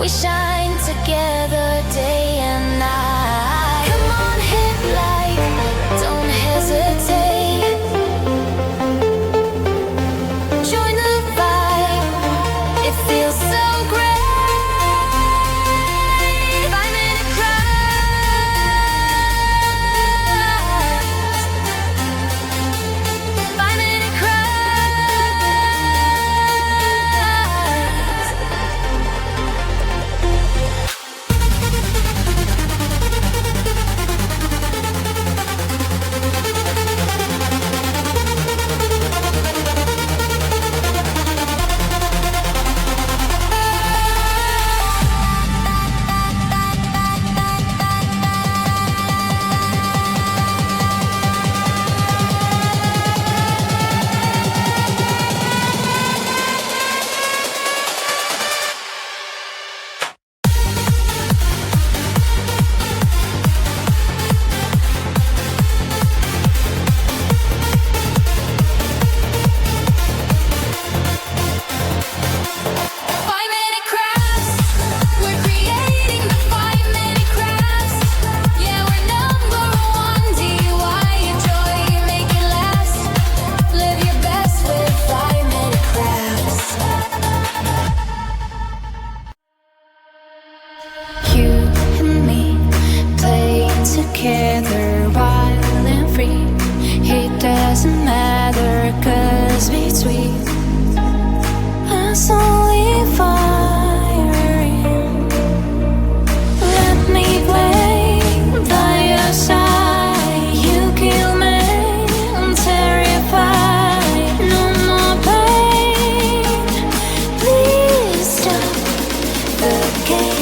We shine together day and night. Come on, hit like, don't hesitate. Join the vibe, it feels so great. 5-minute crafts. 5-minute crafts. We're creating the 5-minute crafts. Yeah, we're number one. DIY, enjoy, make it last. Live your best with 5-minute crafts. You and me play together wild and free. It doesn't matter, 'cause between us only firing. Let me play by your side. You kill me, I'm terrified. No more pain. Please stop the game.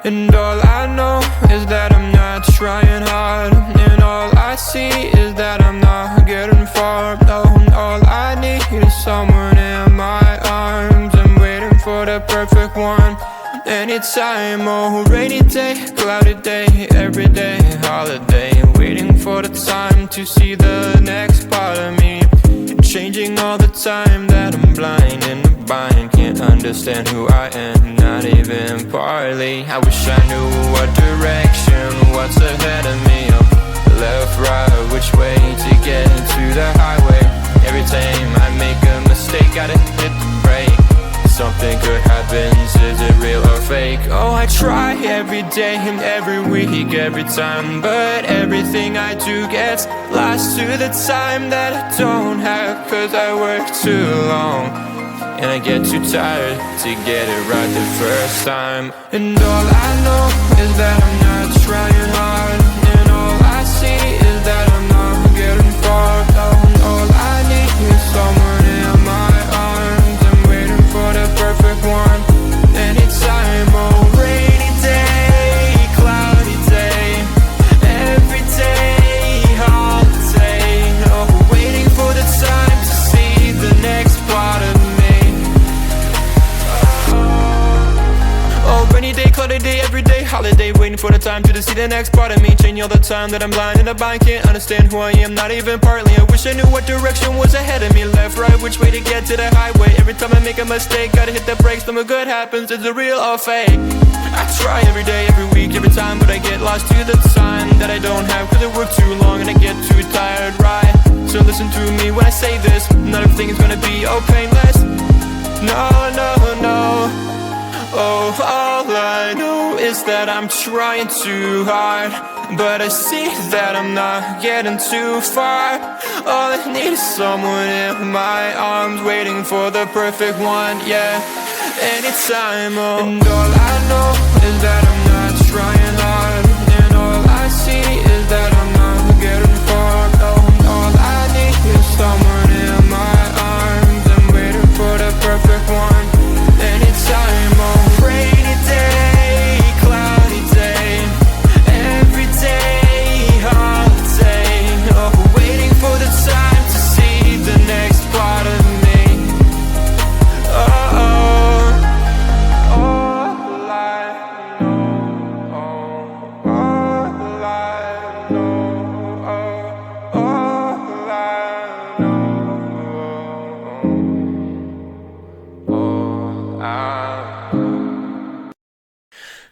And all I know is that I'm not trying hard, and all I see is that I'm not getting far. No, all I need is someone in my arms. I'm waiting for the perfect one. Anytime, oh, rainy day, cloudy day, every day, holiday. Waiting for the time to see the next part of me. Changing all the time that I'm blind in a bind. Can't understand who I am, not even partly. I wish I knew what direction, what's ahead of me. Left, right, which way to get to the highway. Every time I make a mistake, every week, every time. But everything I do gets lost to the time that I don't have, 'cause I work too long and I get too tired to get it right the first time. And all I know is that I'm not trying hard, and all I see is that I'm not getting far. And all I need is someone in my arms. I'm waiting for the perfect one. Anytime, oh rainy day, cloudy day, every day, holiday. Oh, waiting for the time to see the next part of me. Oh, rainy day, cloudy day, every day, holiday. Waiting for the time to see the next part of me. Changing all the time that I'm blind and the blind can't understand who I am, not even partly. I wish I knew what direction was ahead of me. Left, right, which way to get to the highway. Every time I make a mistake, gotta hit the brakes. Something good happens, is it real or fake? I try every day, every week, every time, but I get lost to the time that I don't have, 'cause I work too long and I get too tired, right? So listen to me when I say this, not everything is gonna be oh painless. No, no, no. Oh, all I know is that I'm trying too hard, but I see that I'm not getting too far. All I need is someone in my arms, waiting for the perfect one, yeah. Anytime, oh. And all I know is that I'm not trying hard, and all I see is that I'm not getting far. Oh, and all I need is someone in my arms. I'm waiting for the perfect one. Anytime, oh, rainy day, cloudy day, every day, holiday. Oh, waiting for the time to see the next part of me. Oh, oh, all I know, oh, all I know, oh, all I know.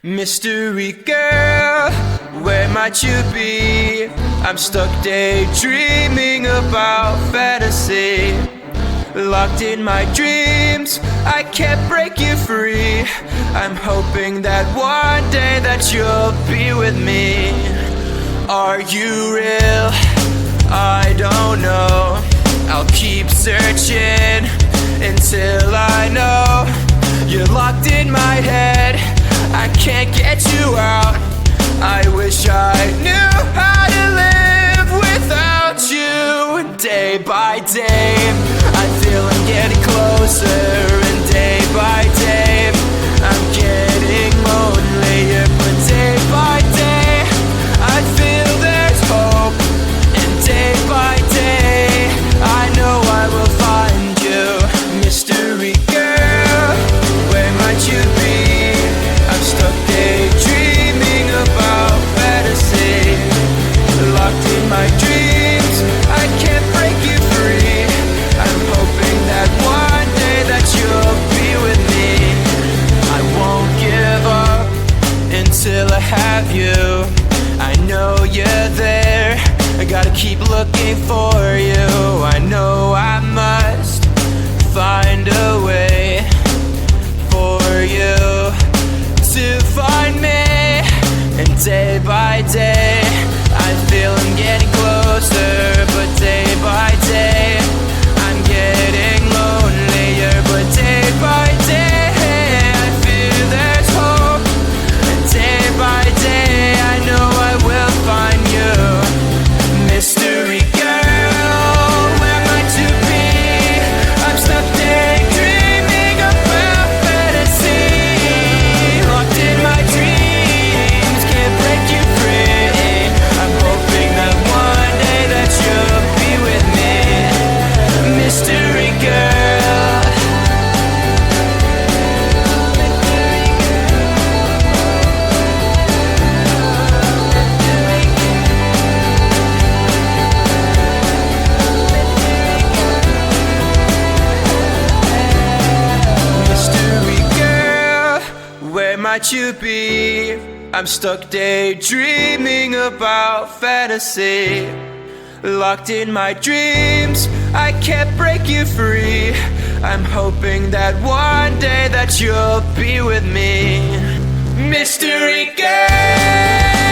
Mystery girl, where might you be? I'm stuck daydreaming about fantasy. Locked in my dreams, I can't break you free. I'm hoping that one day that you'll be with me. Are you real? I don't know. I'll keep searching until I know. You're locked in my head, I can't get you out. I wish I knew how to live without you. Day by day, I feel I'm getting closer, and day by day, I'm getting lonelier. But day by day, I feel there's hope, and day by day, I know I will find you. Mystery girl, where might you be? I'm stuck daydreaming about fantasy. Locked in my dreams, I can't break you free. I'm hoping that one day that you'll be with me. I won't give up until I have you. I know you're there, I gotta keep looking for you. I know I must find a way for you to find me. And day by day, I feel I'm getting closer, but day by day, I'm getting lonelier. But day by day, I feel there's hope, and day by day, I know I will find you. Mystery girl, where might you be? I'm stuck daydreaming about fantasy. Locked in my dreams, can't break you free. I'm hoping that one day that you'll be with me. Mystery girl. Mystery girl, where might you be? I'm stuck daydreaming about fantasy. Locked in my dreams, I can't break you free. I'm hoping that one day that you'll be with me. Mystery girl.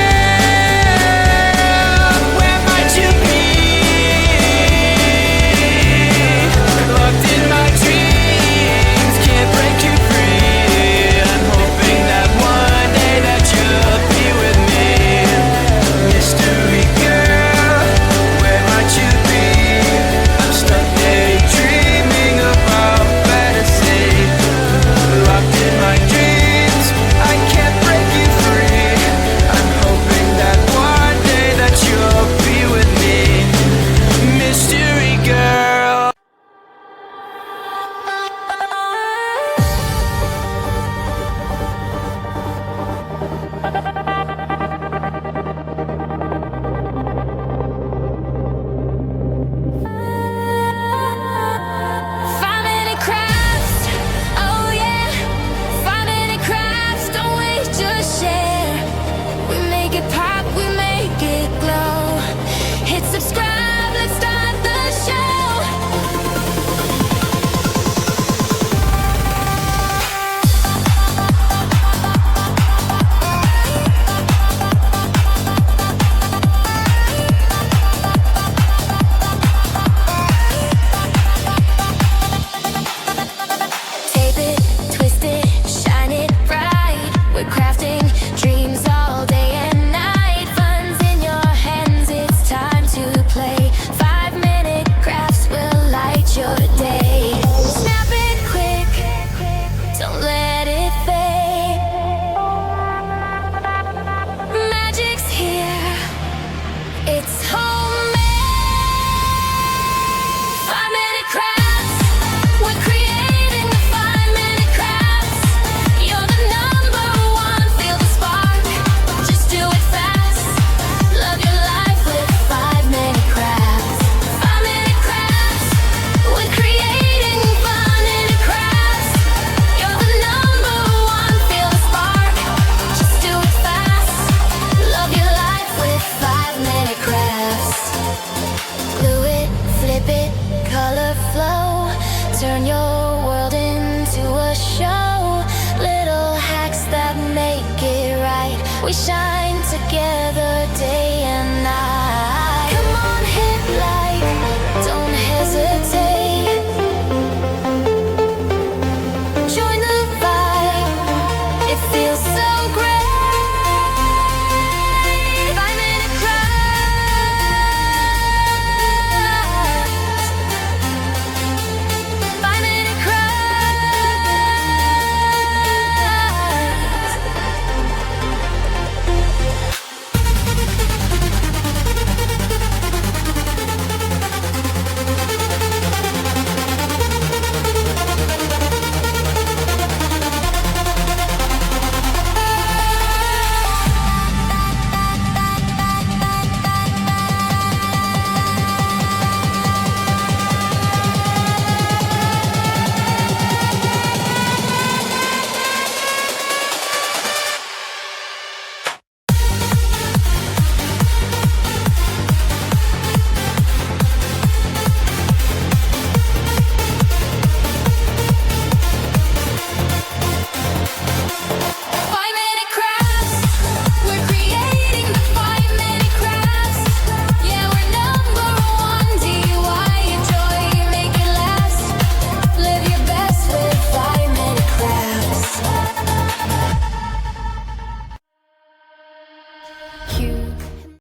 together day and night. Come on, hit like, don't hesitate. Join the vibe, it feels so great. 5-minute crafts. 5-minute crafts. Five-minute crafts. We're creating the 5-minute crafts. Yeah, we're number one. DIY enjoy, make it last. Live your best with 5-minute crafts. You